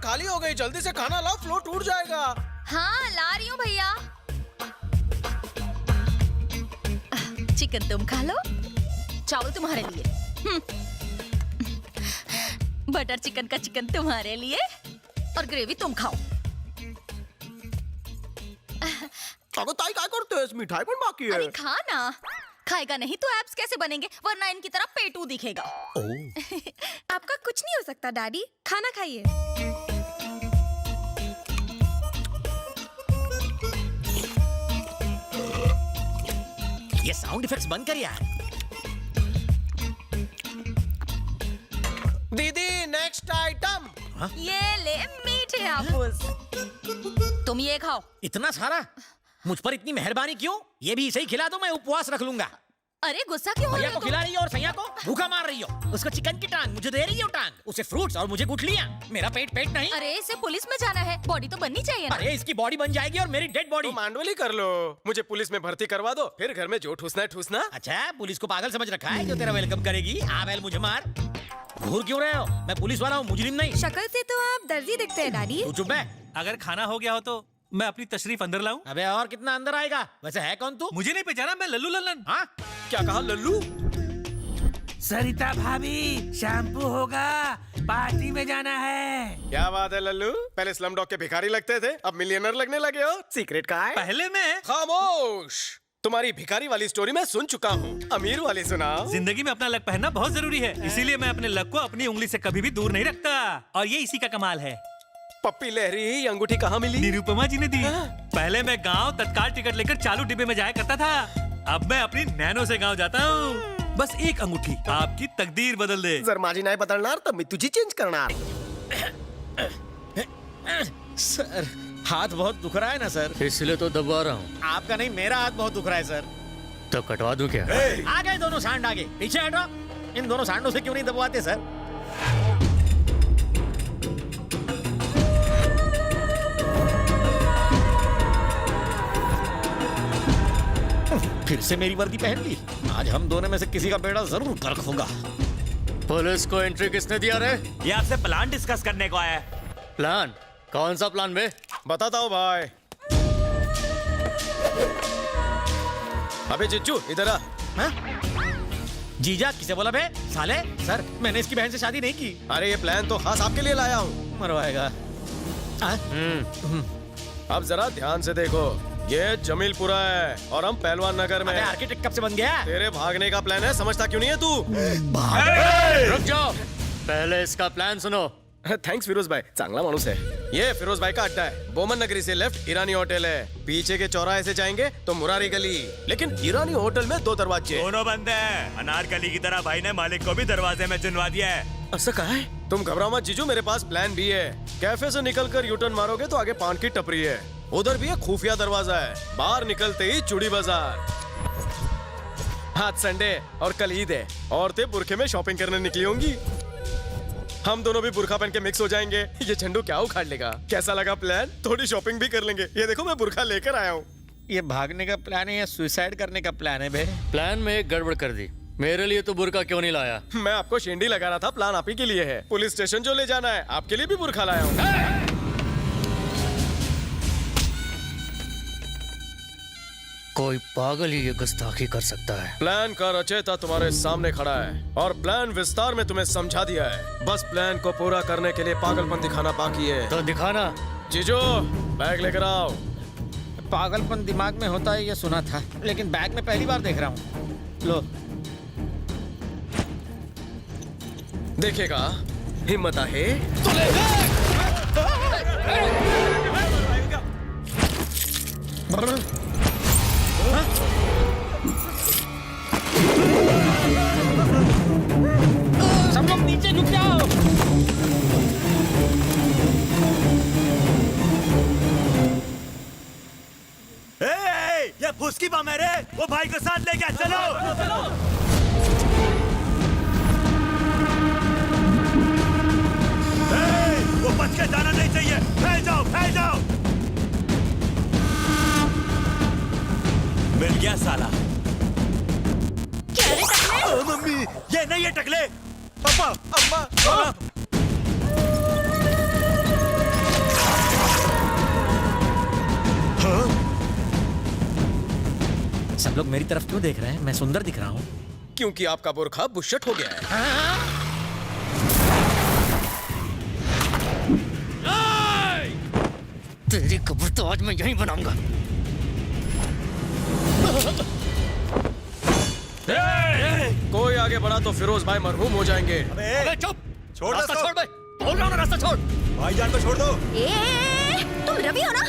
खाली हो गई, जल्दी से खाना लाओ, फ्लो टूट जाएगा। हाँ ला रही हूँ भैया। चिकन तुम खा लो, चावल तुम्हारे लिए, बटर चिकन का चिकन तुम्हारे लिए और ग्रेवी तुम खाओ। अगं ताई काय करतेस? मिठाई पण बाकी है। अरे खा ना, खाएगा नहीं तो एब्स कैसे बनेंगे, वरना इनकी तरह पेटू दिखेगा। आपका कुछ नहीं हो सकता डैडी, खाना खाइए। ये साउंड इफेक्ट्स बंद कर यार। दीदी नेक्स्ट आइटम। ये ले मीठे हाफुज, तुम ये खाओ। इतना सारा? मुझ पर इतनी मेहरबानी क्यों? ये भी सही खिला दो, मैं उपवास रख लूंगा। अरे गुस्सा क्यों हो भैया रहे को हो खिला रही हो और सैया को भूखा मार रही हो। उसको चिकन की टांग, मुझे दे रही हो टांग, उसे फ्रूट्स और मुझे गुठलियां। मेरा पेट पेट नहीं। अरे इसे पुलिस में जाना है, बॉडी तो बननी चाहिए ना। अरे इसकी बॉडी बन जाएगी और मेरी डेड बॉडी। तो मांडवली कर लो, मुझे पुलिस में भर्ती करवा दो, फिर घर में जो ठूसना है ठूसना। अच्छा पुलिस को पागल समझ रखा है जो तेरा वेलकम करेगी। आ बैल मुझे मार। घूर क्यों रहे हो? मैं पुलिस वाला हूँ, मुजरिम नहीं। शक्ल से तो आप दर्जी दिखते हैं डैडी। तू चुप है। अगर खाना हो गया हो तो मैं अपनी तशरीफ अंदर लाऊं? अबे और कितना अंदर आएगा? वैसे है कौन तू? मुझे नहीं पहचाना, मैं लल्लू लल्लन। हाँ क्या कहा लल्लू? सरिता भाभी, शैम्पू होगा, पार्टी में जाना है। क्या बात है लल्लू, पहले स्लम डॉग के भिखारी लगते थे, अब मिलियनर लगने लगे हो। सीक्रेट का है? पहले मैं खामोश, तुम्हारी भिखारी वाली स्टोरी मैं सुन चुका हूँ, अमीर वाली सुनाओ। जिंदगी में अपना लक पहनना बहुत जरूरी है, इसीलिए मैं अपने लक को अपनी उंगली से कभी भी दूर नहीं रखता। और ये इसी का कमाल है। पप्पी लहरी, ये अंगूठी कहाँ मिली? निरुपमा जी ने दी। पहले मैं गांव तत्काल टिकट लेकर चालू डिब्बे में जाया करता था, अब मैं अपनी नैनो से गांव जाता हूँ। बस एक अंगूठी आपकी तकदीर बदल दे। जर माझी नाही बदलणार तर मी तुझी चेंज करणार। सर हाथ बहुत दुख रहा है ना सर? इसलिए तो दबा रहा हूँ। आपका नहीं, मेरा हाथ बहुत दुख रहा है सर। तो कटवा दूं क्या? आगे दोनों सांड आगे, पीछे हटो। इन दोनों सांडों से क्यों नहीं दबवाते सर? फिर से मेरी वर्दी पहन ली। आज हम दोनों में से किसी का बेड़ा जरूर गर्क होगा। पुलिस को एंट्री किसने दिया रे? ये आपसे प्लान डिस्कस करने को आया है। प्लान? कौन सा प्लान बे? बताता हूँ भाई। अबे जिज्जू इधर आ। हाँ? जीजा किसे बोला बे? साले सर मैंने इसकी बहन से शादी नहीं की। अरे ये प्लान तो खास आपके लिए लाया हूँ। मरवाएगा। अब जरा ध्यान से देखो, ये जमीलपुरा है और हम पहलवान नगर में। आर्किटेक्ट कब से बन गया? तेरे भागने का प्लान है, समझता क्यों नहीं है तू? रुक जाओ, पहले इसका प्लान सुनो। थैंक्स फिरोज भाई, चांगला माणूस है। ये फिरोज भाई का अड्डा है, बोमन नगरी से लेफ्ट ईरानी होटल है, पीछे के चौराहे से जाएंगे तो मुरारी गली। लेकिन ईरानी होटल में 2 दरवाजे। दोनों बंद है। अनारकली की तरह भाई ने मालिक को भी दरवाजे में चुनवा दिया है। ऐसा कहा है? तुम घबराओ मत जीजू, मेरे पास प्लान भी है। कैफे से निकलकर यूटर्न मारोगे तो आगे पान की टपरी है, उधर भी एक खुफिया दरवाजा है, बाहर निकलते ही चूड़ी बाजार। आज संडे और कल ईद है, औरतें बुरखे में शॉपिंग करने निकली होंगी। हम दोनों भी बुरखा पहन के मिक्स हो जाएंगे। ये झंडू क्या उखाड़ लेगा? कैसा लगा प्लान? थोड़ी शॉपिंग भी कर लेंगे। ये देखो मैं बुरखा लेकर आया हूँ। ये भागने का प्लान है या सुसाइड करने का प्लान है बे? प्लान में एक गड़बड़ कर दी। मेरे लिए तो बुर्का क्यों नहीं लाया? मैं आपको शेंडी लगा रहा था, प्लान आप ही के लिए है। पुलिस स्टेशन जो ले जाना है, आपके लिए भी बुरखा लाया हूँ। कोई पागल ही ये गुस्ताखी कर सकता है। प्लान का रचयिता तुम्हारे सामने खड़ा है और प्लान विस्तार में तुम्हें समझा दिया है। बस प्लान को पूरा करने के लिए पागलपन दिखाना बाकी है। तो दिखाना। जीजो बैग लेकर आओ। पागलपन दिमाग में होता है ये सुना था, लेकिन बैग में पहली बार देख रहा हूँ। लो देखेगा, हिम्मत आहे सब लोग नीचे झुक जाओ। ये फुसकी बम है रे, वो भाई को साथ ले गया। चलो वो बच के जाना नहीं चाहिए। फैल जाओ फैल जाओ। मिल गया साला। क्या रे टकले? मम्मी ये नहीं है टकले। पापा अम्मा। सब लोग मेरी तरफ क्यों देख रहे हैं? मैं सुंदर दिख रहा हूँ। क्योंकि आपका बुरखा बुशट हो गया है। तेरी कब्र तो आज मैं यहीं बनाऊंगा। कोई आगे बढ़ा तो फिरोज भाई मरहूम हो जाएंगे। अबे चुप, छोड़ रास्ता दो छोड़ बे, बोल रहा हूँ ना, रास्ता छोड़। भाईजान को छोड़ दो। तुम रवि हो ना?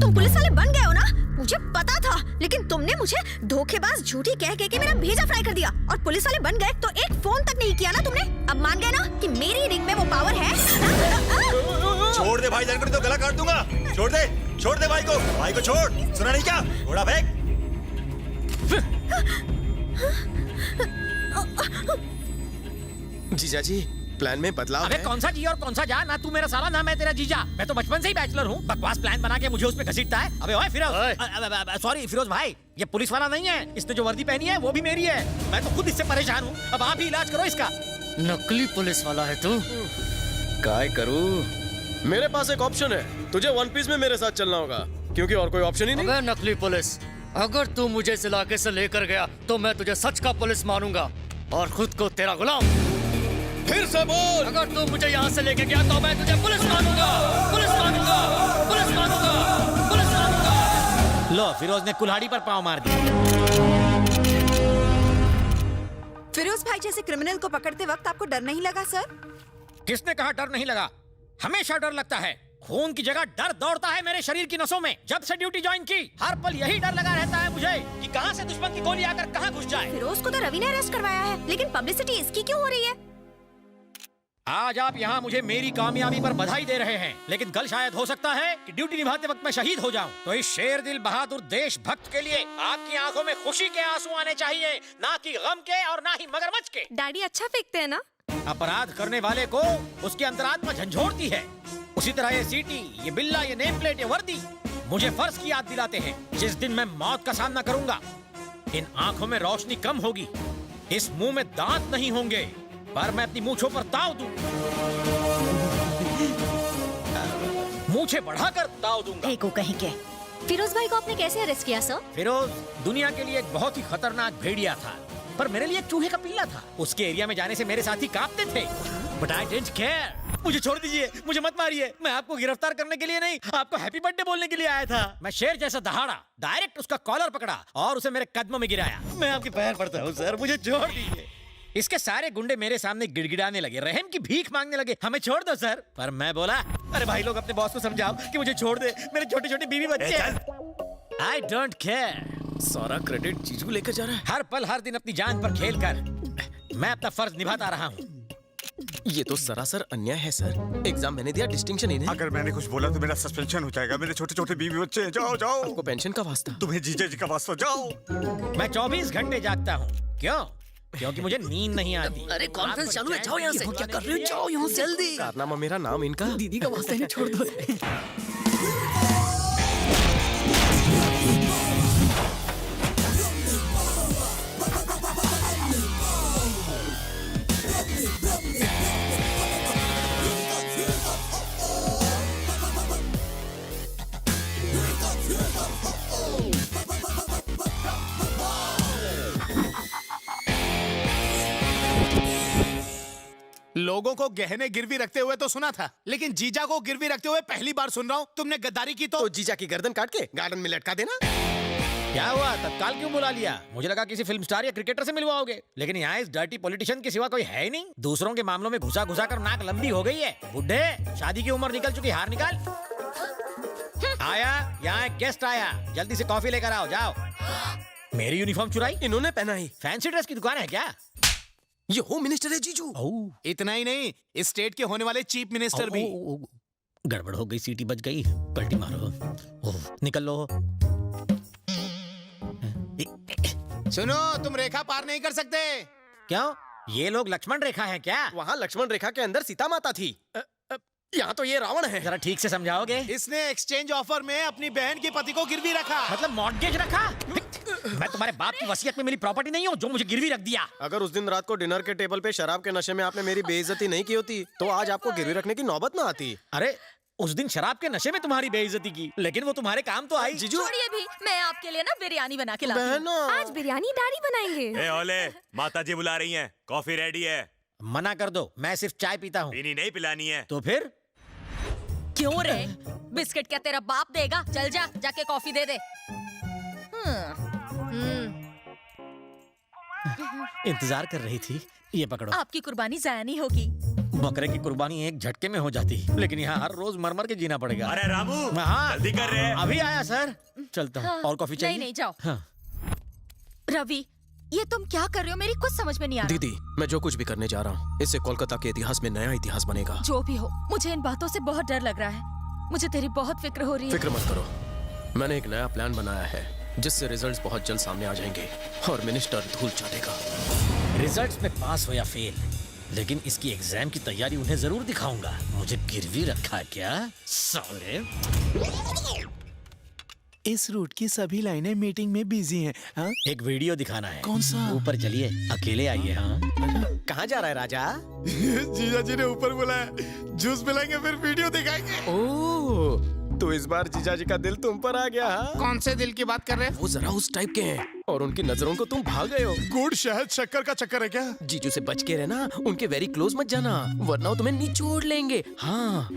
तुम पुलिस वाले बन गए हो ना? मुझे पता था, लेकिन तुमने मुझे धोखेबाज झूठी कह के मेरा भेजा फ्राई कर दिया और पुलिस वाले बन गए तो एक फोन तक नहीं किया ना तुमने। अब मान गए ना कि मेरी रिंग में वो पावर है। छोड़ दे भाईजान को, नहीं तो गला काट दूंगा। छोड़ दे भाई को छोड़। सुना नहीं क्या? घोड़ा फेंक। जीजा जी, प्लान में बदलाव अबे है। कौन सा जी और कौन सा जा? ना तू मेरा साला, ना मैं तेरा जीजा। मैं तो बचपन से ही बैचलर हूँ। बकवास प्लान बना के मुझे उसमें घसीटता है। अबे ओए फिरोज, सॉरी फिरोज भाई, ये पुलिस वाला नहीं है। इसने जो वर्दी पहनी है वो भी मेरी है। मैं तो खुद इससे परेशान हूँ। अब आप ही इलाज करो इसका। नकली पुलिस वाला है तू। काय करूं? मेरे पास एक ऑप्शन है, तुझे वन पीस में मेरे साथ चलना होगा, क्योंकि और कोई ऑप्शन ही नहीं। अबे नकली पुलिस, अगर तू मुझे इस इलाके से लेकर गया तो मैं तुझे सच का पुलिस मानूंगा और खुद को तेरा गुलाम। फिर से बोल। अगर तू मुझे यहाँ से लेके गया तो मैं तुझे पुलिस मानूंगा, पुलिस मानूंगा, पुलिस मानूंगा, पुलिस मानूंगा। लो, फिरोज ने कुल्हाड़ी पर पाँव मार दिया। फिरोज भाई जैसे क्रिमिनल को पकड़ते वक्त आपको डर नहीं लगा सर? किसने कहा डर नहीं लगा? हमेशा डर लगता है। खून की जगह डर दौड़ता है मेरे शरीर की नसों में। जब से ड्यूटी ज्वाइन की, हर पल यही डर लगा रहता है मुझे कि कहां से दुश्मन की गोली आकर कहां घुस जाए। फिरोज को तो रवि ने अरेस्ट करवाया है, लेकिन पब्लिसिटी इसकी क्यों हो रही है? आज आप यहाँ मुझे मेरी कामयाबी पर बधाई दे रहे हैं, लेकिन कल शायद हो सकता है कि ड्यूटी निभाते वक्त मैं शहीद हो जाऊं। तो इस शेर दिल बहादुर देशभक्त के लिए आपकी आंखों में खुशी के आंसू आने चाहिए, ना कि गम के और ना ही मगरमच्छ के। डैडी अच्छा फेंकते हैं ना? अपराध करने वाले को उसकी अंतरात्मा झंझोड़ती है। उसी तरह ये सीटी, ये बिल्ला, ये नेम प्लेट, ये वर्दी मुझे फर्ज की याद दिलाते हैं। जिस दिन मैं मौत का सामना करूंगा, इन आंखों में रोशनी कम होगी, इस मुंह में दांत नहीं होंगे, पर मैं अपनी मूंछों पर ताव दूं। मूंछें बढ़ाकर ताव दूंगा। को कहीं के। फिरोज भाई को आपने कैसे अरेस्ट किया सर? फिरोज दुनिया के लिए एक बहुत ही खतरनाक भेड़िया था, पर मेरे लिए एक चूहे का पिल्ला था। उसके एरिया में जाने से मेरे साथी कांपते थे, बट आई डिडंट केयर। मुझे छोड़ दीजिए, मुझे मत मारिए। मैं आपको गिरफ्तार करने के लिए नहीं, आपको हैप्पी बर्थडे बोलने के लिए आया था। मैं शेर जैसा दहाड़ा, डायरेक्ट उसका कॉलर पकड़ा और उसे मेरे कदमों में गिराया। मैं आपके पैर पड़ता हूँ सर, मुझे छोड़ दीजिए। इसके सारे गुंडे मेरे सामने गिड़गिड़ाने लगे, रहम की भीख मांगने लगे, हमें छोड़ दो सर। पर मैं बोला, अरे भाई लोग अपने बॉस को समझाओ कि मुझे छोड़ दे, मेरे छोटे छोटे बीवी बच्चे हैं। I don't care. सारा क्रेडिट जीजू लेकर जा रहा है। हर पल हर दिन अपनी जान पर खेल कर मैं अपना फर्ज निभाता रहा हूँ। ये तो सरासर अन्याय है सर। एग्जाम मैंने दिया, डिस्टिंक्शन इन्हें। अगर मैंने कुछ बोला तो मेरा सस्पेंशन हो जाएगा। मेरे छोटे छोटे बीवी बच्चे हैं। जाओ जाओ। आपको पेंशन का वास्ता? तुम्हें जीजा जी का वास्ता। जाओ। मैं 24 घंटे जागता हूँ। क्यों? क्योंकि मुझे नींद नहीं आती। अरे कॉन्फ्रेंस चालू है, जाओ यहाँ से। क्या कर रहे हो? जाओ यहाँ से जल्दी। कारनामा मेरा नाम इनका। दीदी का वास्ता इन्हें छोड़ दो। लोगों को गहने गिरवी रखते हुए तो सुना था, लेकिन जीजा को गिरवी रखते हुए पहली बार सुन रहा हूँ। तुमने गद्दारी की तो जीजा की गर्दन काट के गार्डन में लटका देना। क्या हुआ? तत्काल क्यों बुला लिया? मुझे लगा किसी फिल्म स्टार या क्रिकेटर से मिलवाओगे, लेकिन यहाँ इस डर्टी पॉलिटिशियन के सिवा कोई है ही नहीं। दूसरों के मामलों में घुसा घुसा कर नाक लंबी हो गई है। बुढ़े, शादी की उम्र निकल चुकी, हार निकाल। आया, यहाँ एक गेस्ट आया, जल्दी से कॉफी लेकर आओ। जाओ। मेरी यूनिफॉर्म चुराई? इन्होंने पहना ही। फैंसी ड्रेस की दुकान है क्या? ये होम मिनिस्टर है जीजू। इतना ही नहीं, इस स्टेट के होने वाले चीफ मिनिस्टर भी। गड़बड़ हो गई, सीटी बज गई, पलटी मारो। निकल लो। सुनो, तुम रेखा पार नहीं कर सकते। क्यों? ये लोग लक्ष्मण रेखा हैं क्या? वहाँ लक्ष्मण रेखा के अंदर सीता माता थी। यहाँ तो ये रावण है। जरा ठीक से समझाओगे? इसने एक्सचेंज ऑफर में अपनी बहन के पति को गिरवी रखा। मतलब मॉर्गेज रखा? मैं तुम्हारे बाप की वसीयत में मिली प्रॉपर्टी नहीं हूँ जो मुझे गिरवी रख दिया। अगर उस दिन रात को डिनर के टेबल पे शराब के नशे में आपने मेरी बेइज्जती नहीं की होती तो आज आपको गिरवी रखने की नौबत ना आती। अरे उस दिन शराब के नशे में तुम्हारी बेइज्जती की, लेकिन वो तुम्हारे काम तो आई। जीजू छोड़िए भी, मैं आपके लिए ना बिरयानी बना के लाती हूँ। बहना आज बिरयानी दाढ़ी बनाएंगे। ए ओले, माता जी बुला रही हैं, कॉफी रेडी है। मना कर दो, मैं सिर्फ चाय पीता हूँ। पीनी नहीं पिलानी है। तो फिर क्यों रे? बिस्किट क्या तेरा बाप देगा? चल जा, जाके कॉफी दे दे। इंतजार कर रही थी, ये पकड़ो। आपकी कुर्बानी जाया नहीं होगी। बकरे की कुर्बानी एक झटके में हो जाती, लेकिन यहाँ हर रोज मर के जीना पड़ेगा। अरे रामू, हाँ जल्दी कर रहे हैं। अभी आया सर, चलता हूँ। और कॉफी चाहिए? नहीं जाओ। हाँ। रवि, ये तुम क्या कर रहे हो? मेरी कुछ समझ में नहीं आ रहा। दीदी, मैं जो कुछ भी करने जा रहा हूँ इससे कोलकाता के इतिहास में नया इतिहास बनेगा। जो भी हो, मुझे इन बातों से बहुत डर लग रहा है। मुझे तेरी बहुत फिक्र हो रही है। फिक्र मत करो, मैंने एक नया प्लान बनाया है जिससे रिजल्ट्स बहुत जल्द सामने आ जाएंगे और मिनिस्टर धूल चाटेगा। रिजल्ट्स में पास हो या फेल, लेकिन इसकी एग्जाम की तैयारी उन्हें जरूर दिखाऊंगा। मुझे गिरवी रखा क्या साले? इस रूट की सभी लाइनें मीटिंग में बिजी हैं। हाँ? एक वीडियो दिखाना है। कौन सा? ऊपर चलिए, अकेले आइए। हाँ कहाँ जा रहा है राजा? जीजा जी ने ऊपर बुलाया, जूस पिलाएंगे फिर वीडियो दिखाएंगे। ओह, तो इस बार जीजा जी का दिल तुम पर आ गया। हाँ? कौन से दिल की बात कर रहे हैं? वो जरा उस टाइप के हैं और उनकी नजरों को तुम भाग गए हो। गुड़ शहद शक्कर का चक्कर है क्या? जीजू से बच के रहना, उनके वेरी क्लोज मत जाना, वरना वो तुम्हें निचोड़ लेंगे। हाँ।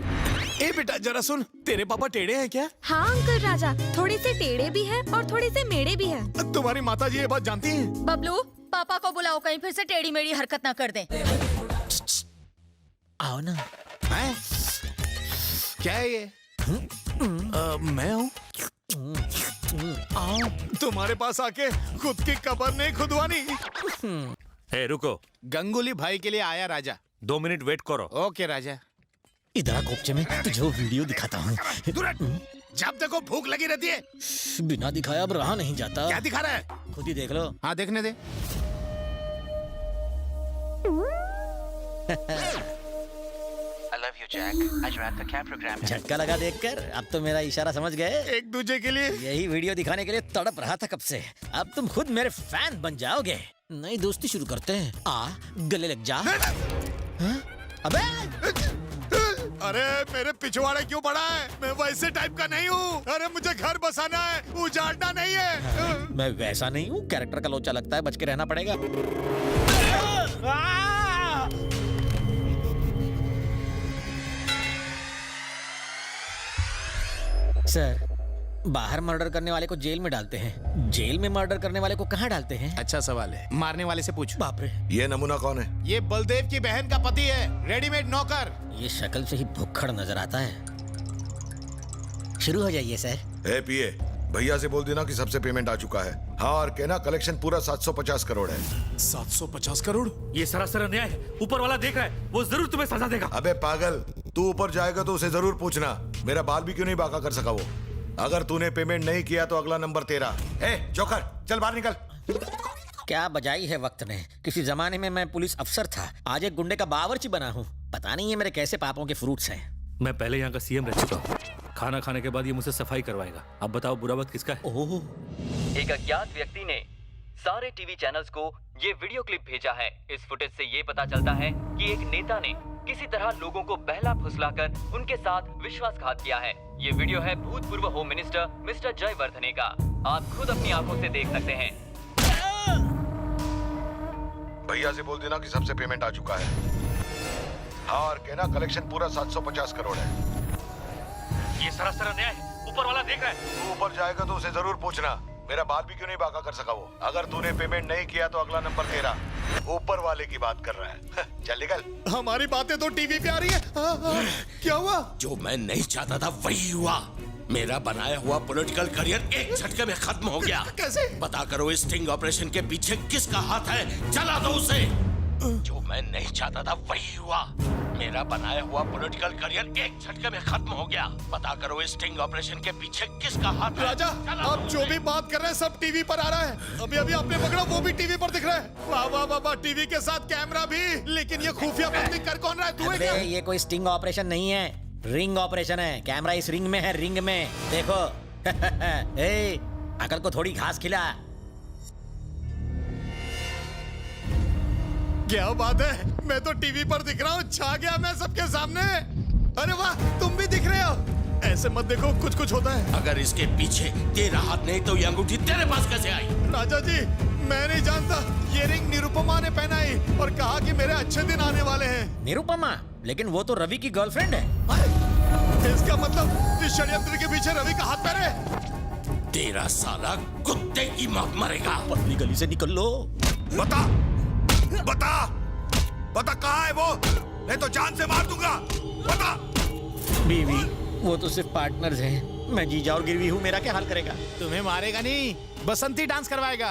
ए बेटा जरा सुन, तेरे पापा टेढ़े हैं क्या? हाँ अंकल राजा, थोड़े से टेढ़े भी हैं और थोड़े से मेढ़े भी हैं। तुम्हारी माता जी ये बात जानती हैं? बबलू, पापा को बुलाओ, कहीं फिर से टेढ़ी मेढ़ी हरकत ना कर दे। आओ ना। हैं? क्या है ये? मैं हूँ। आओ, तुम्हारे पास आके खुद की कब्र नहीं खुदवानी। ए रुको, गंगुली भाई के लिए आया राजा। 2 मिनट वेट करो। ओके राजा। इधर आ कोपचे में, तुझे वो वीडियो दिखाता हूँ। जब देखो भूख लगी रहती है। बिना दिखाया अब रहा नहीं जाता। क्या दिखा रहा है? खुद ही देख लो। हाँ देखने दे। I love you, Jack. आज रात का क्या प्रोग्राम है? झटका लगा देखकर, अब तो मेरा इशारा समझ गए। एक दूसरे के लिए। यही वीडियो दिखाने के लिए तड़प रहा था कब से। अब तुम खुद मेरे फैन बन जाओगे। नई दोस्ती शुरू करते हैं। आ, गले लग जा। हाँ? अबे अरे मेरे पिछवाड़े क्यों पड़ा है? मैं वैसे टाइप का नहीं हूँ। अरे मुझे घर बसाना है, उजाड़ना नहीं है। मैं वैसा नहीं हूँ, कैरेक्टर का लोचा लगता है, बच के रहना पड़ेगा। सर, बाहर मर्डर करने वाले को जेल में डालते हैं, जेल में मर्डर करने वाले को कहाँ डालते हैं? अच्छा सवाल है, मारने वाले से पूछ। बाप रे, ये नमूना कौन है? ये बलदेव की बहन का पति है, रेडीमेड नौकर। ये शक्ल से ही भुक्खड़ नजर आता है। शुरू हो जाइए सर। ए पीए, भैया से बोल देना कि सबसे पेमेंट आ चुका है। हाँ, और कहना कलेक्शन पूरा 750 करोड़ है। 750 करोड़? ये सरासर अन्याय है। ऊपर वाला देख रहा है, वो जरूर तुम्हें सजा देगा। अबे पागल, तू ऊपर जाएगा तो उसे जरूर पूछना मेरा बाल भी क्यों नहीं बाका कर सका वो। अगर तूने पेमेंट नहीं किया तो अगला नंबर तेरा। ए जोकर, चल बाहर निकल। क्या बजाई है वक्त ने। किसी जमाने में मैं पुलिस अफसर था, आज एक गुंडे का बावर्ची बना हूँ। पता नहीं ये मेरे कैसे पापों के फ्रूट्स हैं। मैं पहले यहाँ का सीएम रह चुका हूँ। खाना खाने के बाद ये मुझसे सफाई करवाएगा। अब बताओ बुरा वक्त किसका है? ओह, एक अज्ञात व्यक्ति ने सारे टीवी चैनल्स को ये वीडियो क्लिप भेजा है। इस फुटेज से ये पता चलता है कि एक नेता ने किसी तरह लोगों को बहला फुसलाकर उनके साथ विश्वासघात किया है। ये वीडियो है भूतपूर्व होम मिनिस्टर मिस्टर जयवर्धने का। आप खुद अपनी आंखों से देख सकते हैं। भैया से बोल देना कि सबसे पेमेंट आ चुका है। हाँ, और कहना कलेक्शन पूरा 750 करोड़ है। ये सरासर अन्याय है। ऊपर वाला देख रहा है। तू ऊपर जाएगा तो उसे जरूर पूछना मेरा बाल भी क्यों नहीं बाका कर सका वो। अगर तूने पेमेंट नहीं किया तो अगला नंबर तेरा। ऊपर वाले की बात कर रहा है। चल निकल। हमारी बातें तो टीवी पे आ रही है। क्या हुआ? जो मैं नहीं चाहता था वही हुआ। मेरा बनाया हुआ पॉलिटिकल करियर एक झटके में खत्म हो गया। कैसे? पता करो इस स्टिंग ऑपरेशन के पीछे किसका हाथ है, जला दो उसे। जो मैं नहीं चाहता था वही हुआ। मेरा बनाया हुआ पॉलिटिकल करियर एक झटके में खत्म हो गया। पता करो इस स्टिंग ऑपरेशन के पीछे किसका हाथ है। राजा, आप जो भी बात कर रहे हैं सब टीवी पर आ रहा है। अभी अभी आपने पकड़ा, वो भी टीवी पर दिख रहा है। वाह वाह वाह वाह, टीवी के साथ कैमरा भी। लेकिन ये खुफिया बंदी कर कौन रहा है? तू है क्या? ये कोई स्टिंग ऑपरेशन नहीं है, रिंग ऑपरेशन है। कैमरा इस रिंग में है, रिंग में देखो। ए, अकल को थोड़ी घास खिला। क्या बात है, मैं तो टीवी पर दिख रहा हूँ। छा गया मैं सबके सामने। अरे वाह, तुम भी दिख रहे हो। ऐसे मत देखो, कुछ कुछ होता है। अगर इसके पीछे तेरा हाथ नहीं तो ये अंगूठी तेरे पास कैसे आई? राजा जी, मैं नहीं जानता। ये रिंग निरुपमा ने पहनाई और कहा कि मेरे अच्छे दिन आने वाले हैं। निरुपमा? लेकिन वो तो रवि की गर्लफ्रेंड है। इसका मतलब इस षड्यंत्र के पीछे रवि का हाथ पैर है। तेरा साला कुत्ते की मौत मरेगा। पतली गली से निकल लो। बता बता बता, कहाँ है वो? नहीं तो जान से मार दूंगा। बता। बीवी, वो तो सिर्फ पार्टनर्स हैं। मैं जीजा और गिरवी हूँ, मेरा क्या हाल करेगा? तुम्हें मारेगा नहीं, बसंती डांस करवाएगा।